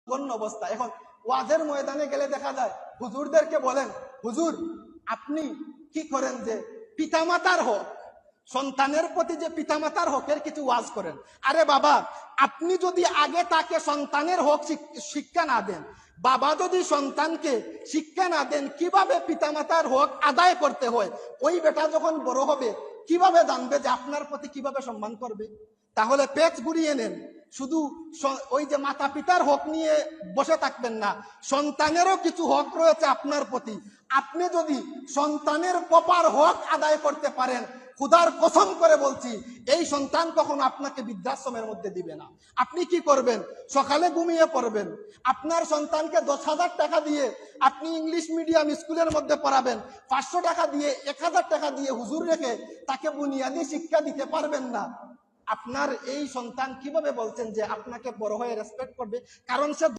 জঘন্য অবস্থা। এখন ওয়াজের ময়দানে গেলে দেখা যায় হুজুরদেরকে বলেন, হুজুর আপনি কি করেন যে পিতামাতার হক, সন্তানের প্রতি যে পিতামাতার হকের কিছু ওয়াজ করেন। আরে বাবা, আপনি যদি আগে তাকে সন্তানের হক শিক্ষা না দেন, বাবা যদি সন্তানকে শিক্ষা না দেন কিভাবে পিতামাতার হক আদায় করতে হয়, ওই বেটা যখন বড় হবে কিভাবে জানবে যে আপনার প্রতি কিভাবে সম্মান করবে? তাহলে পেট ঘুরিয়ে নেন, শুধু ওই যে মাতা পিতার হক নিয়ে বসে থাকবেন না, সন্তানেরও কিছু হক রয়েছে আপনার প্রতি। আপনি যদি সন্তানের প্রপার হক আদায় করতে পারেন, খুদার কসম করে বলছি এই সন্তান কখনো আপনাকে বৃদ্ধাশ্রমের মধ্যে দিবে না। আপনি কি করবেন? সকালে ঘুমিয়ে পড়বেন, আপনার সন্তানকে 10,000 টাকা দিয়ে আপনি ইংলিশ মিডিয়াম স্কুলের মধ্যে পড়াবেন, 500 টাকা দিয়ে 1,000 টাকা দিয়ে হুজুর রেখে তাকে বুনিয়াদী শিক্ষা দিতে পারবেন না। আপনার এই সন্তান কিভাবে বলছেন যে আপনাকে বড় হয়ে রেসপেক্ট করবে? কারণ সে